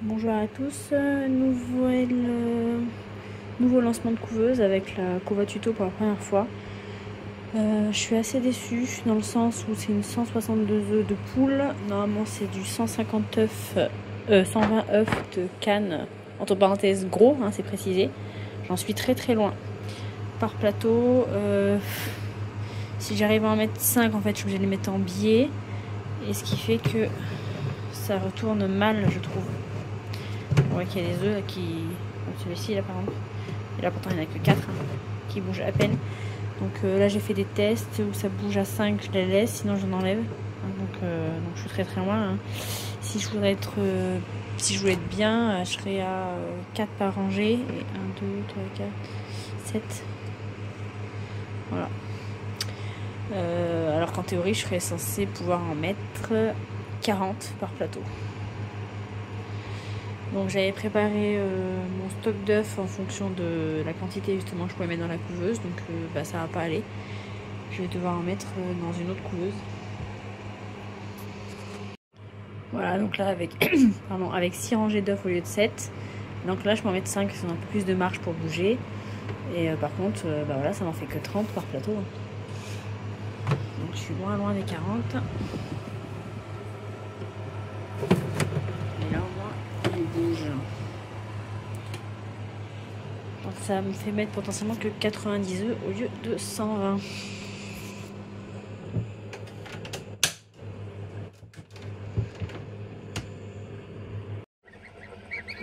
Bonjour à tous, nouveau lancement de couveuse avec la couva tuto pour la première fois. Je suis assez déçue dans le sens où c'est une 162 œufs de poule. Normalement c'est du 150 œufs, 120 œufs de canne, entre parenthèses gros, hein, c'est précisé. J'en suis très loin. Par plateau, si j'arrive à en mettre 5, en fait je suis obligée de les mettre en biais. Et ce qui fait que ça retourne mal, je trouve. On voit qu'il y a des œufs là, qui... Comme celui-ci là par exemple. Et là pourtant il n'y en a que 4 hein, qui bougent à peine. Donc là j'ai fait des tests où ça bouge à 5, je les laisse, sinon j'en enlève. Donc je suis très loin. Hein. Si je voulais être bien, je serais à 4 par rangée. Et 1, 2, 3, 4, 7. Voilà. Alors qu'en théorie je serais censée pouvoir en mettre 40 par plateau. Donc j'avais préparé mon stock d'œufs en fonction de la quantité justement que je pouvais mettre dans la couveuse. Donc ça va pas aller. Je vais devoir en mettre dans une autre couveuse. Voilà, donc là avec, avec 6 rangées d'œufs au lieu de 7. Donc là je peux en mettre 5, ça a un peu plus de marge pour bouger. Et par contre, voilà, ça n'en fait que 30 par plateau. Donc je suis loin des 40. Et là au moins il bouge. Donc ça me fait mettre potentiellement que 90 œufs au lieu de 120.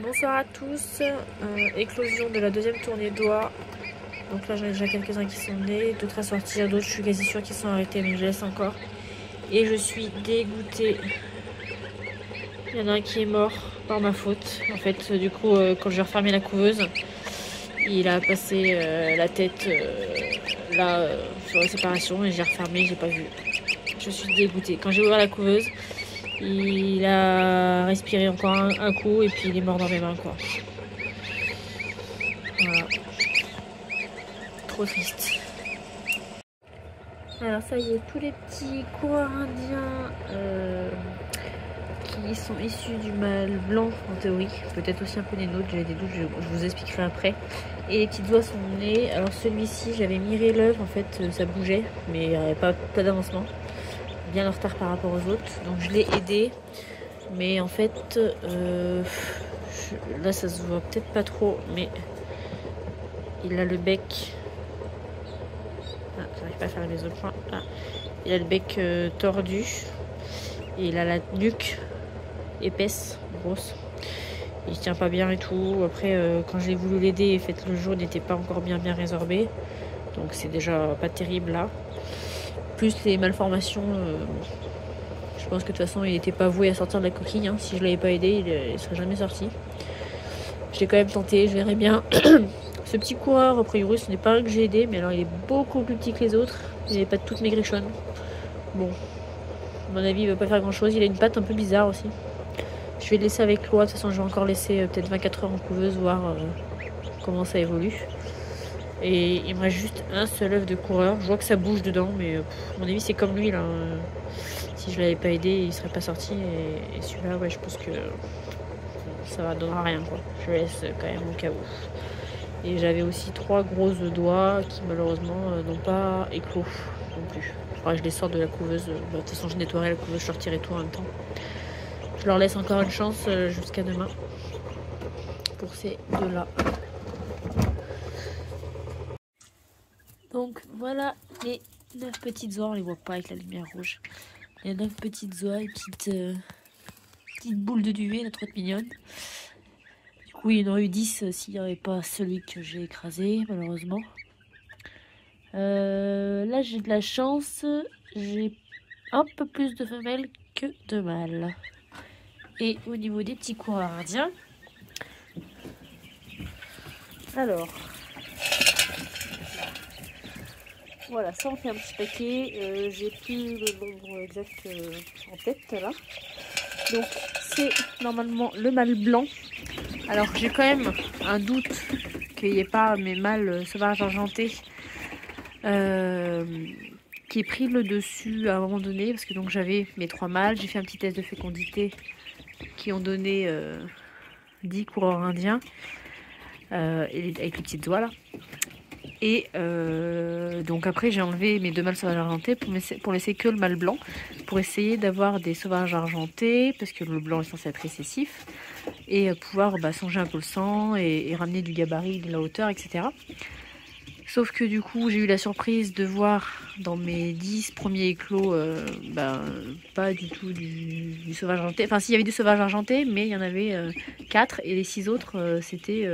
Bonsoir à tous, éclosion de la deuxième tournée d'oie. Donc là j'en ai déjà quelques-uns qui sont nés, d'autres à sortir, d'autres je suis quasi sûre qu'ils sont arrêtés, mais je laisse encore. Et je suis dégoûtée. Il y en a un qui est mort par ma faute. En fait, du coup, quand j'ai refermé la couveuse, il a passé la tête là sur la séparation et j'ai refermé, j'ai pas vu. Je suis dégoûtée. Quand j'ai ouvert la couveuse, il a respiré encore un coup et puis il est mort dans mes mains quoi. Voilà. Trop triste. Alors ça y est, tous les petits coureurs indiens qui sont issus du mâle blanc en théorie, peut-être aussi un peu des nôtres, j'ai des doutes, je vous expliquerai après. Et les petites oies sont nées. Alors celui-ci, j'avais miré l'œuf, en fait ça bougeait, mais il n'y avait pas d'avancement. Bien en retard par rapport aux autres, donc je l'ai aidé. Mais en fait, là ça se voit peut-être pas trop, mais il a le bec... Ah, j'arrive pas à faire les autres points. Ah. Il a le bec tordu. Et il a la nuque épaisse, grosse. Il se tient pas bien et tout. Après, quand j'ai voulu l'aider, en fait, le jaune n'était pas encore bien résorbé. Donc c'est déjà pas terrible là. Plus les malformations, je pense que de toute façon, il n'était pas voué à sortir de la coquille. Hein. Si je l'avais pas aidé, il serait jamais sorti. Je l'ai quand même tenté, je verrai bien. Ce petit coureur, a priori, ce n'est pas un que j'ai aidé, mais alors il est beaucoup plus petit que les autres. Il n'est pas toutes maigrichonnes. Bon, à mon avis, il ne va pas faire grand chose. Il a une patte un peu bizarre aussi. Je vais le laisser avec l'oie. De toute façon, je vais encore laisser peut-être 24 heures en couveuse, voir comment ça évolue. Et il me reste juste un seul œuf de coureur. Je vois que ça bouge dedans, mais à mon avis, c'est comme lui là. Si je l'avais pas aidé, il serait pas sorti. Et celui-là, ouais, je pense que ça va donner rien quoi. Je laisse quand même au cas où. Et j'avais aussi 3 grosses doigts qui malheureusement n'ont pas éclos non plus. Il faudra que je les sorte de la couveuse. De toute façon, je nettoierai la couveuse, je sortirai tout en même temps. Je leur laisse encore une chance jusqu'à demain pour ces deux-là. Donc voilà les 9 petites oies. On les voit pas avec la lumière rouge. Les 9 petites oies, petites boules de duvet, là, trop mignonnes. Du coup, il y en aurait eu 10 s'il n'y avait pas celui que j'ai écrasé, malheureusement. Là, j'ai de la chance. J'ai un peu plus de femelles que de mâles. Et au niveau des petits coureurs indiens, alors, voilà, ça en fait un petit paquet. J'ai plus le nombre exact en tête là. Donc, c'est normalement le mâle blanc. Alors, j'ai quand même un doute qu'il n'y ait pas mes mâles sauvages argentés qui ait pris le dessus à un moment donné. Parce que donc j'avais mes 3 mâles, j'ai fait un petit test de fécondité qui ont donné 10 coureurs indiens, avec les petites oies là. Et donc après j'ai enlevé mes 2 mâles sauvages argentés pour laisser que le mâle blanc, pour essayer d'avoir des sauvages argentés, parce que le blanc est censé être récessif, et pouvoir songer un peu le sang et ramener du gabarit, de la hauteur, etc. Sauf que du coup j'ai eu la surprise de voir dans mes 10 premiers éclos pas du tout du sauvage argenté. Enfin s'il y avait du sauvage argenté, mais il y en avait 4 et les 6 autres c'était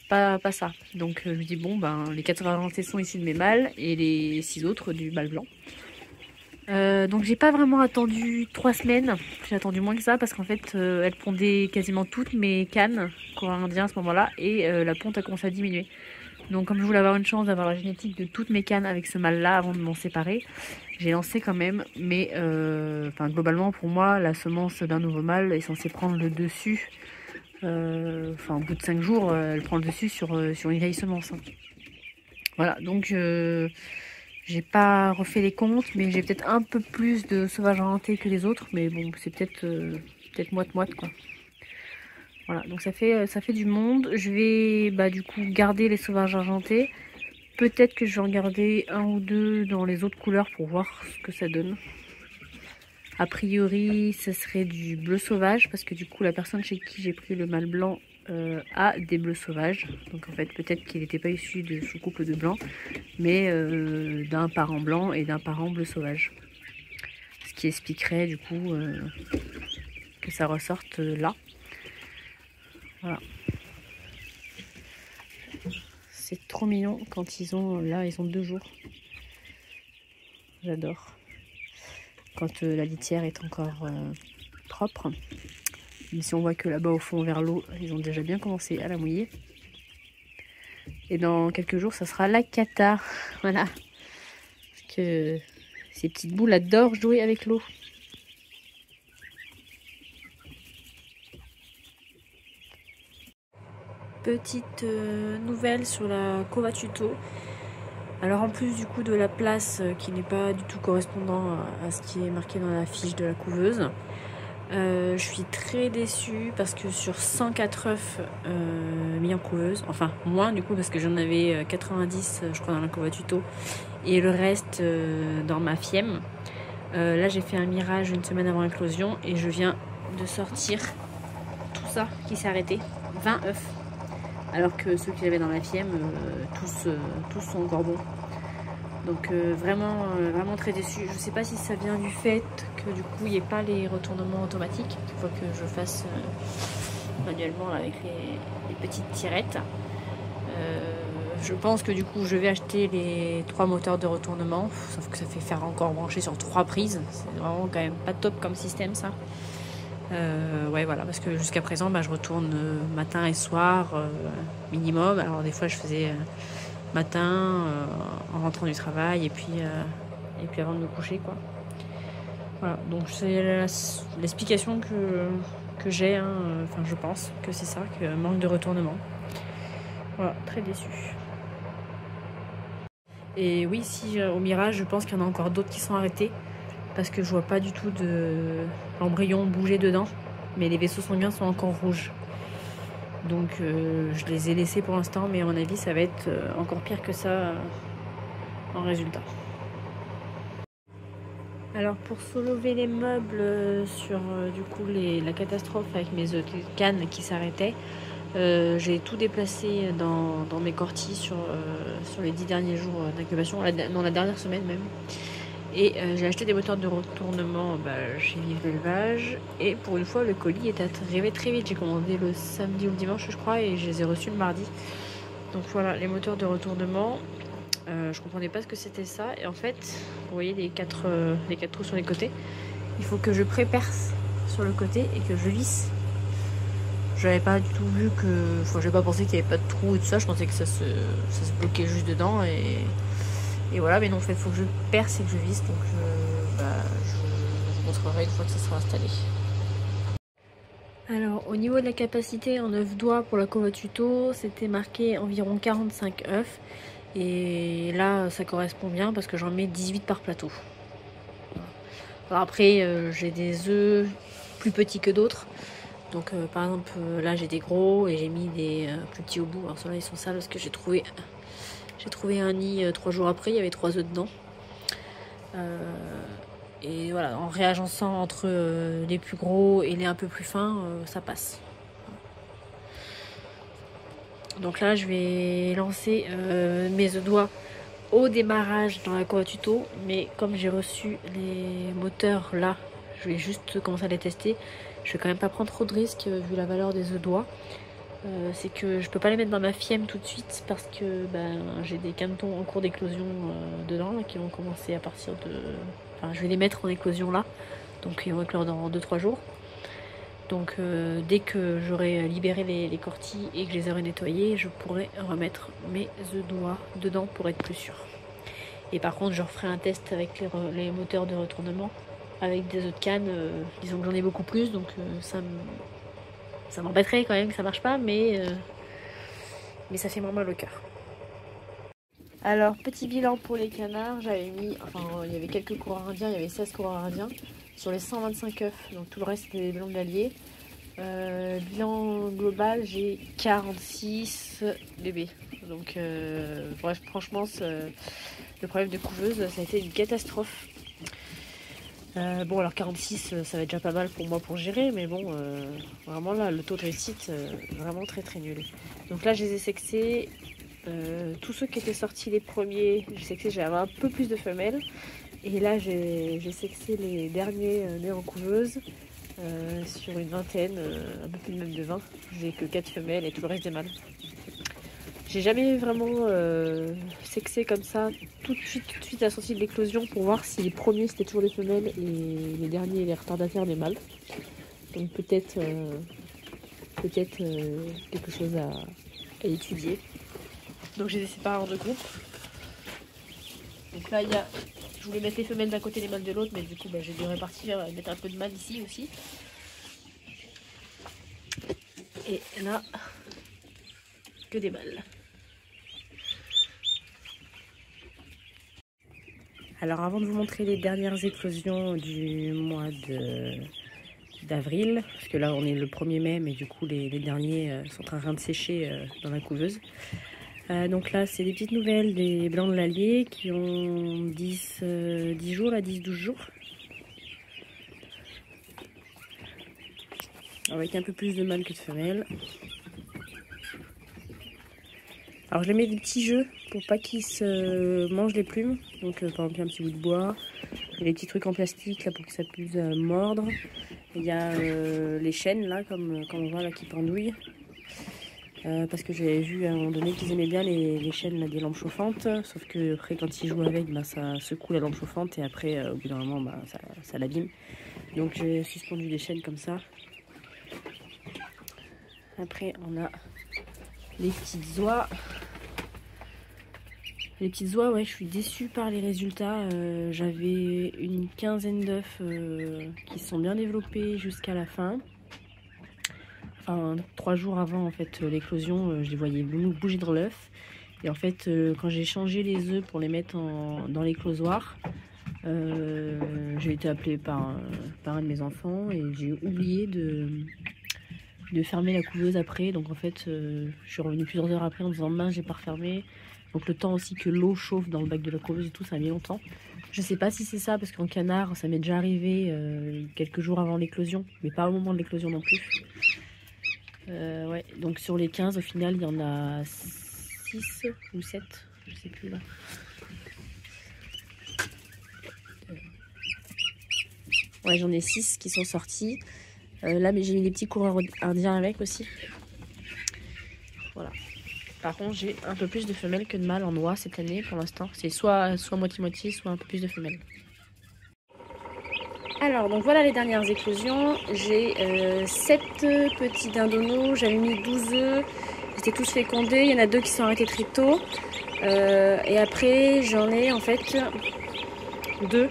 pas ça. Donc je me dis bon les 4 sauvages argentés sont issus de mes mâles et les 6 autres du mâle blanc. Donc j'ai pas vraiment attendu 3 semaines, j'ai attendu moins que ça parce qu'en fait elles pondaient quasiment toutes mes cannes coréens indiens à ce moment là et la ponte a commencé à diminuer. Donc comme je voulais avoir une chance d'avoir la génétique de toutes mes cannes avec ce mâle là avant de m'en séparer, j'ai lancé quand même, mais globalement pour moi la semence d'un nouveau mâle est censée prendre le dessus, au bout de 5 jours elle prend le dessus sur une vieille semence. Voilà, donc j'ai pas refait les comptes, mais j'ai peut-être un peu plus de sauvages argentés que les autres, mais bon c'est peut-être moite-moite quoi. Voilà, donc ça fait du monde. Je vais du coup garder les sauvages argentés. Peut-être que je vais en garder 1 ou 2 dans les autres couleurs pour voir ce que ça donne. A priori, ce serait du bleu sauvage parce que du coup la personne chez qui j'ai pris le mâle blanc a des bleus sauvages. Donc en fait peut-être qu'il n'était pas issu de sous couple de blanc, mais d'un parent blanc et d'un parent bleu sauvage. Ce qui expliquerait du coup que ça ressorte là. Voilà. C'est trop mignon quand ils ont 2 jours. J'adore. Quand la litière est encore propre. Mais si on voit que là-bas au fond vers l'eau, ils ont déjà bien commencé à la mouiller. Et dans quelques jours, ça sera la cata. Voilà. Parce que ces petites boules adorent jouer avec l'eau. Petite nouvelle sur la Covatuto. Alors en plus du coup de la place qui n'est pas du tout correspondant à ce qui est marqué dans la fiche de la couveuse, je suis très déçue parce que sur 104 œufs mis en couveuse, enfin moins du coup parce que j'en avais 90 je crois dans la Covatuto et le reste dans ma fiemme, là j'ai fait un mirage une semaine avant l'éclosion et je viens de sortir tout ça qui s'est arrêté, 20 œufs. Alors que ceux que j'avais dans la fiemme, tous sont encore bons. Donc vraiment très déçue. Je sais pas si ça vient du fait que du coup il n'y ait pas les retournements automatiques. Il faut que je fasse manuellement là, avec les petites tirettes. Je pense que du coup je vais acheter les 3 moteurs de retournement. Sauf que ça fait faire encore brancher sur 3 prises. C'est vraiment quand même pas top comme système ça. Ouais voilà, parce que jusqu'à présent je retourne matin et soir minimum. Alors des fois je faisais matin en rentrant du travail et puis avant de me coucher quoi. Voilà, donc c'est l'explication que j'ai, enfin je pense que c'est ça, que manque de retournement. Voilà, très déçue. Et oui, si au mirage je pense qu'il y en a encore d'autres qui sont arrêtés. Parce que je vois pas du tout de l'embryon bouger dedans, mais les vaisseaux sanguins sont encore rouges. Donc je les ai laissés pour l'instant, mais à mon avis ça va être encore pire que ça en résultat. Alors pour soulever les meubles sur du coup la catastrophe avec mes cannes qui s'arrêtaient, j'ai tout déplacé dans mes cortis sur les 10 derniers jours d'incubation, dans la dernière semaine même. Et j'ai acheté des moteurs de retournement chez Vive l'Élevage. Et pour une fois, le colis est arrivé très vite. J'ai commandé le samedi ou le dimanche, je crois, et je les ai reçus le mardi. Donc voilà, les moteurs de retournement. Je comprenais pas ce que c'était ça. Et en fait, vous voyez les 4 trous sur les côtés. Il faut que je pré-perce sur le côté et que je visse. J'avais pas du tout vu que... Enfin, j'avais pas pensé qu'il n'y avait pas de trou et tout ça. Je pensais que ça se bloquait juste dedans et voilà, mais non, en fait, il faut que je perce et que je visse, donc je vous montrerai une fois que ça sera installé. Alors, au niveau de la capacité en œufs d'oie pour la Covatuto, c'était marqué environ 45 œufs. Et là, ça correspond bien parce que j'en mets 18 par plateau. Alors après, j'ai des œufs plus petits que d'autres. Donc par exemple là j'ai des gros et j'ai mis des plus petits au bout. Alors ceux-là ils sont sales parce que j'ai trouvé un nid 3 jours après, il y avait 3 œufs dedans. Et voilà, en réagençant entre les plus gros et les un peu plus fins, ça passe. Donc là je vais lancer mes œufs d'oie au démarrage dans la cour à tuto, mais comme j'ai reçu les moteurs là, je vais juste commencer à les tester. Je vais quand même pas prendre trop de risques vu la valeur des œufs d'oie. C'est que je peux pas les mettre dans ma fième tout de suite parce que j'ai des canetons en cours d'éclosion dedans là, qui vont commencer à partir de... Enfin je vais les mettre en éclosion là, donc ils vont éclore dans 2-3 jours. Donc dès que j'aurai libéré les cortilles et que je les aurai nettoyés, je pourrai remettre mes œufs d'oie dedans pour être plus sûr. Et par contre je referai un test avec les moteurs de retournement avec des œufs de canne. Disons que j'en ai beaucoup plus, donc ça m'embêterait quand même que ça marche pas, mais ça fait moins mal au cœur. Alors petit bilan pour les canards, j'avais mis, il y avait quelques coureurs indiens, il y avait 16 coureurs indiens. Sur les 125 œufs, donc tout le reste c'est des blancs de l'Allier. Bilan global, j'ai 46 bébés. Donc bref, franchement, le problème de couveuse, ça a été une catastrophe. Bon alors 46, ça va être déjà pas mal pour moi pour gérer, mais bon, vraiment là, le taux de réussite, vraiment très très nul. Donc là, je les ai sexés. Tous ceux qui étaient sortis les premiers, j'ai sexé, j'avais un peu plus de femelles. Et là, j'ai sexé les derniers nés en couveuse sur une vingtaine, un peu plus même de 20. J'ai que 4 femelles et tout le reste des mâles. J'ai jamais vraiment sexé comme ça tout de suite à la sortie de l'éclosion pour voir si les premiers c'était toujours des femelles et les derniers les retardataires des mâles. Donc peut-être quelque chose à étudier. Donc je les ai séparés en 2 groupes. Donc là il y a... Je voulais mettre les femelles d'un côté et les mâles de l'autre, mais du coup j'ai dû répartir, mettre un peu de mâles ici aussi. Et là, que des mâles. Alors avant de vous montrer les dernières éclosions du mois d'avril, parce que là on est le 1er mai, mais du coup les derniers sont en train de sécher dans la couveuse. Donc là c'est des petites nouvelles des blancs de l'Allier qui ont 10 jours, là 10-12 jours. Avec un peu plus de mâles que de femelles. Alors je les mets des petits jeux pour pas qu'ils se mangent les plumes. Donc par exemple un petit bout de bois, les petits trucs en plastique là pour que ça puisse mordre. Il y a les chaînes là comme on voit là qui pendouillent. Parce que j'avais vu à un moment donné qu'ils aimaient bien les chaînes là, des lampes chauffantes, sauf que après quand ils jouent avec, ça secoue la lampe chauffante et après au bout d'un moment ça l'abîme. Donc j'ai suspendu les chaînes comme ça. Après on a les petites oies. Les petites oies, ouais, je suis déçue par les résultats. J'avais une quinzaine d'œufs qui sont bien développés jusqu'à la fin. Enfin, 3 jours avant en fait l'éclosion, je les voyais bouger dans l'œuf. Et en fait, quand j'ai changé les œufs pour les mettre dans l'éclosoir, j'ai été appelée par un de mes enfants et j'ai oublié de fermer la couveuse après. Donc en fait, je suis revenue plusieurs heures après en disant mince, j'ai pas refermé. Donc le temps aussi que l'eau chauffe dans le bac de la couveuse et tout, ça a mis longtemps. Je sais pas si c'est ça, parce qu'en canard, ça m'est déjà arrivé quelques jours avant l'éclosion, mais pas au moment de l'éclosion non plus. Ouais, donc sur les 15, au final, il y en a 6 ou 7, je sais plus là. Ouais, j'en ai 6 qui sont sortis. Là, mais j'ai mis des petits coureurs indiens avec aussi. Voilà. Par contre, j'ai un peu plus de femelles que de mâles en oie cette année pour l'instant. C'est soit moitié-moitié, soit un peu plus de femelles. Alors, donc voilà les dernières éclosions. J'ai 7 petits dindonneaux. J'avais mis 12 œufs. Ils étaient tous fécondés. Il y en a 2 qui sont arrêtés très tôt. Et après, j'en ai en fait 2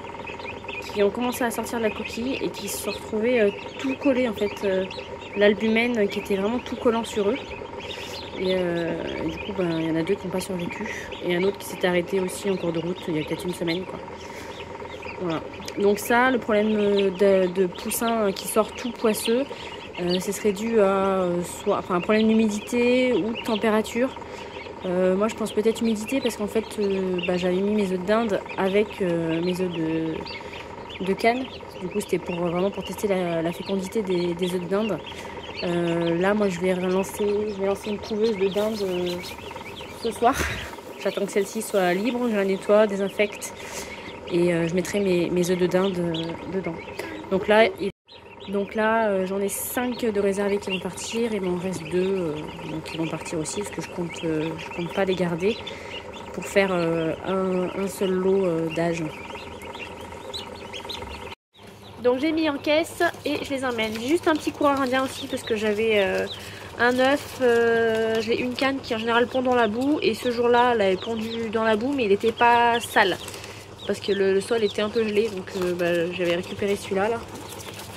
qui ont commencé à sortir de la coquille et qui se sont retrouvés tout collés en fait. L'albumène qui était vraiment tout collant sur eux. Et du coup, il y en a 2 qui n'ont pas survécu. Et un autre qui s'est arrêté aussi en cours de route il y a peut-être une semaine, quoi. Voilà. Donc ça, le problème de poussin qui sort tout poisseux, Ce serait dû à soit un problème d'humidité ou de température. Moi je pense peut-être humidité parce qu'en fait j'avais mis mes œufs de dinde avec mes œufs de canne. Du coup c'était vraiment pour tester la fécondité des œufs de dinde. Là moi je vais lancer une couveuse de dinde ce soir. J'attends que celle-ci soit libre, je la nettoie, désinfecte et je mettrai mes œufs de dinde dedans. Donc là, j'en ai 5 de réservés qui vont partir, il m'en reste 2 donc qui vont partir aussi parce que je compte pas les garder pour faire un seul lot d'âge. Donc j'ai mis en caisse et je les emmène. J'ai juste un petit coureur indien aussi parce que j'avais un œuf, j'ai une canne qui en général pond dans la boue et ce jour-là elle avait pondu dans la boue mais il n'était pas sale parce que le sol était un peu gelé donc j'avais récupéré celui-là là.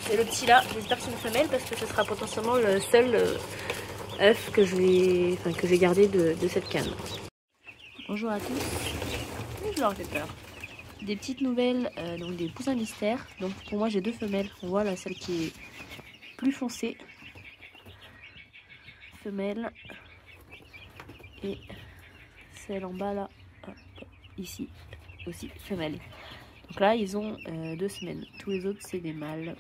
C'est le petit là, j'espère que c'est une femelle parce que ce sera potentiellement le seul œuf que j'ai gardé de cette canne. Bonjour à tous, je leur fais peur. Des petites nouvelles, donc des poussins mystères. Donc pour moi j'ai 2 femelles, on voit là celle qui est plus foncée, femelle, et celle en bas là, ici aussi femelle. Donc là ils ont 2 semaines, tous les autres c'est des mâles.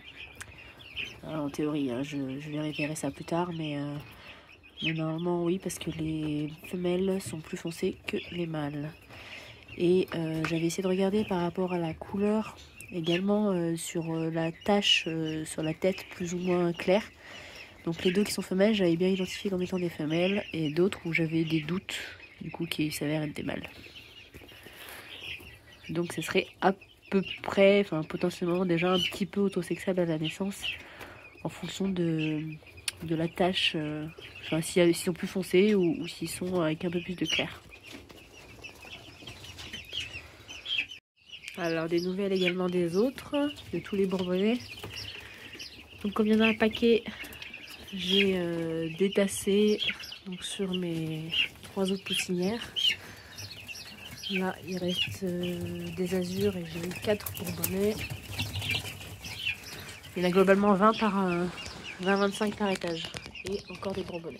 En théorie, hein, je vérifierai ça plus tard, mais normalement oui, parce que les femelles sont plus foncées que les mâles. Et j'avais essayé de regarder par rapport à la couleur, également sur la tache sur la tête plus ou moins claire. Donc les 2 qui sont femelles, j'avais bien identifié comme étant des femelles, et d'autres où j'avais des doutes, du coup qui s'avèrent être des mâles. Donc ce serait à peu près, potentiellement déjà un petit peu autosexable à la naissance, en fonction de la tache, s'ils sont plus foncés ou s'ils sont avec un peu plus de clair. Alors des nouvelles également des autres, de tous les bourbonnais. Donc comme il y en a un paquet, j'ai détassé donc, sur mes 3 autres poussinières. Là il reste des azurs et j'ai eu 4 bourbonnais. Il y en a globalement 20-25 par étage. Et encore des bourbonnais.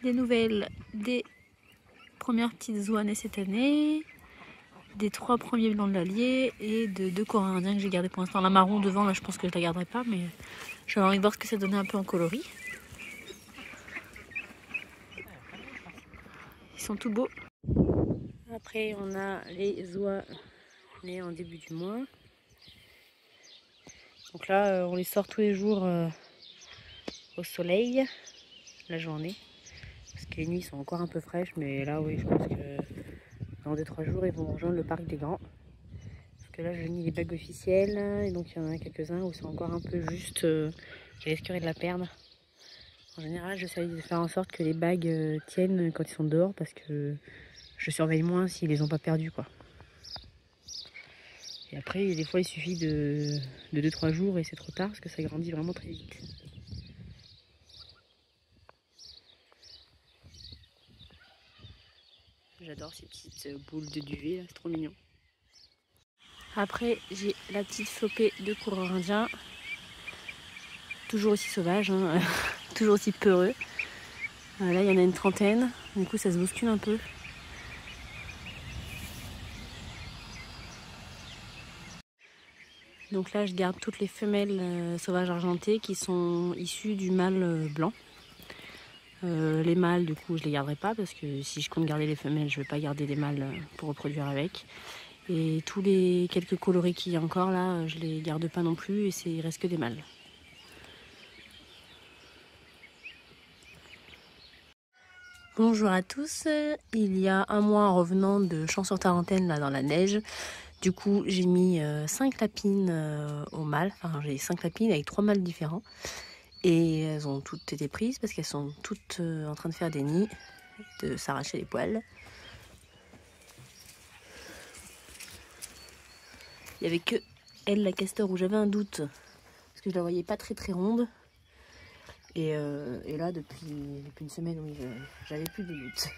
Des nouvelles des premières petites oies nées cette année, des 3 premiers blancs de l'Allier et de 2 coréens indiens que j'ai gardé pour l'instant. La marron devant, là je pense que je la garderai pas, mais j'avais envie de voir ce que ça donnait un peu en coloris. Ils sont tout beaux. Après on a les oies nées en début du mois. Donc là on les sort tous les jours au soleil, la journée. Parce que les nuits sont encore un peu fraîches, mais là oui je pense que dans 2-3 jours ils vont rejoindre le parc des Grands. Parce que là j'ai mis les bagues officielles, et donc il y en a quelques-uns où c'est encore un peu juste, qui risqueraient de la perdre. En général j'essaie de faire en sorte que les bagues tiennent quand ils sont dehors, parce que je surveille moins s'ils les ont pas perdus quoi. Et après des fois il suffit de 2-3 jours et c'est trop tard parce que ça grandit vraiment très vite. J'adore ces petites boules de duvet là, c'est trop mignon. Après j'ai la petite flopée de coureurs indiens. Toujours aussi sauvage, hein, toujours aussi peureux. Là il y en a une 30aine, du coup ça se bouscule un peu. Donc là je garde toutes les femelles sauvages argentées qui sont issues du mâle blanc. Les mâles du coup je les garderai pas parce que si je compte garder les femelles je vais pas garder les mâles pour reproduire avec. Et tous les quelques coloris qu'il y a encore là je les garde pas non plus et il reste que des mâles. Bonjour à tous, il y a un mois en revenant de Champs-sur-Tarentaine là dans la neige, du coup j'ai mis 5 lapines au mâle, enfin j'ai 5 lapines avec 3 mâles différents et elles ont toutes été prises parce qu'elles sont toutes en train de faire des nids, de s'arracher les poils. Il n'y avait que elle, la castor, où j'avais un doute parce que je la voyais pas très ronde. Et là, depuis une semaine, oui, j'avais plus de doute.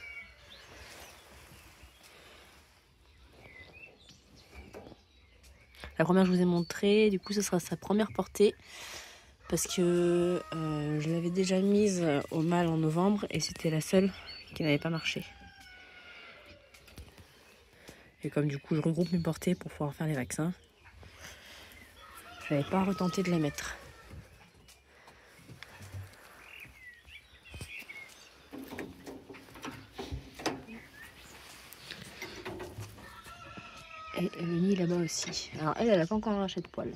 La première, je vous ai montré, du coup, ce sera sa première portée. Parce que je l'avais déjà mise au mâle en novembre et c'était la seule qui n'avait pas marché. Et comme du coup, je regroupe mes portées pour pouvoir faire les vaccins, je n'avais pas retenté de la mettre. Et le nid là-bas aussi. Alors elle n'a pas encore arraché de poils.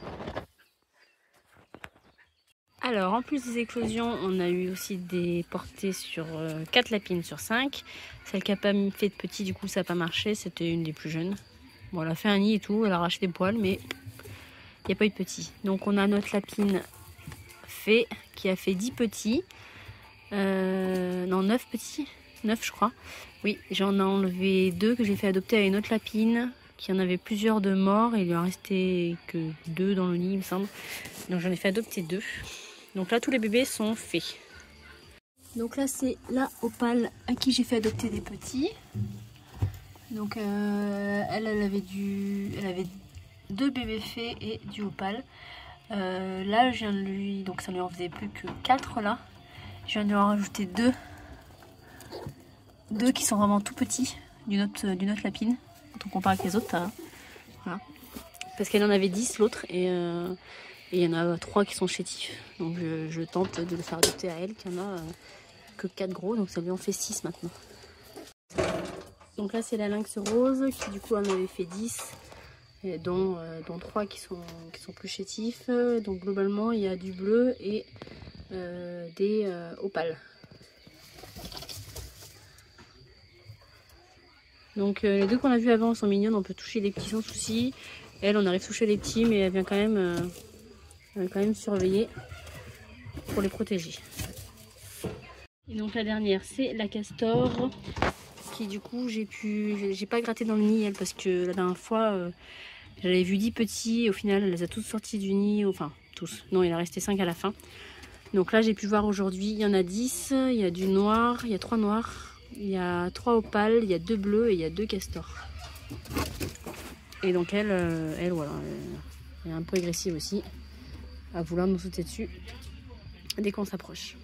Alors en plus des éclosions, on a eu aussi des portées sur 4 lapines sur 5. Celle qui n'a pas fait de petit, du coup ça n'a pas marché, c'était une des plus jeunes. Bon, elle a fait un nid et tout, elle a arraché des poils, mais il n'y a pas eu de petits. Donc on a notre lapine Fée qui a fait 10 petits. Non, 9 petits. 9 je crois. Oui, j'en ai enlevé 2 que j'ai fait adopter à une autre lapine. Qui en avait plusieurs de morts et il lui en restait que 2 dans le nid il me semble. Donc j'en ai fait adopter 2. Donc là tous les bébés sont faits. Donc là c'est la opale à qui j'ai fait adopter des petits. Donc elle avait 2 bébés faits et du opale. Là je viens de lui, donc ça lui en faisait plus que 4 là. Je viens de lui en rajouter 2 qui sont vraiment tout petits d'une autre lapine. Quand on compare avec les autres, voilà. Parce qu'elle en avait 10 l'autre et il y en a 3 qui sont chétifs. Donc je tente de le faire adopter à elle, qui en a que 4 gros, donc ça lui en fait 6 maintenant. Donc là c'est la lynx rose qui du coup en avait fait 10, et dont 3 qui sont plus chétifs. Donc globalement il y a du bleu et des opales. Donc les 2 qu'on a vus avant sont mignonnes, on peut toucher les petits sans souci. Elle, on arrive à toucher les petits, mais elle vient quand même surveiller pour les protéger. Et donc la dernière, c'est la castor, qui du coup j'ai pas gratté dans le nid elle, parce que la dernière fois j'avais vu 10 petits et au final elle les a toutes sorties du nid, enfin tous, non il en restait 5 à la fin. Donc là j'ai pu voir aujourd'hui, il y en a 10, il y a du noir, il y a 3 noirs. Il y a 3 opales, il y a 2 bleus et il y a 2 castors. Et donc elle voilà, elle est un peu agressive aussi, à vouloir nous sauter dessus dès qu'on s'approche.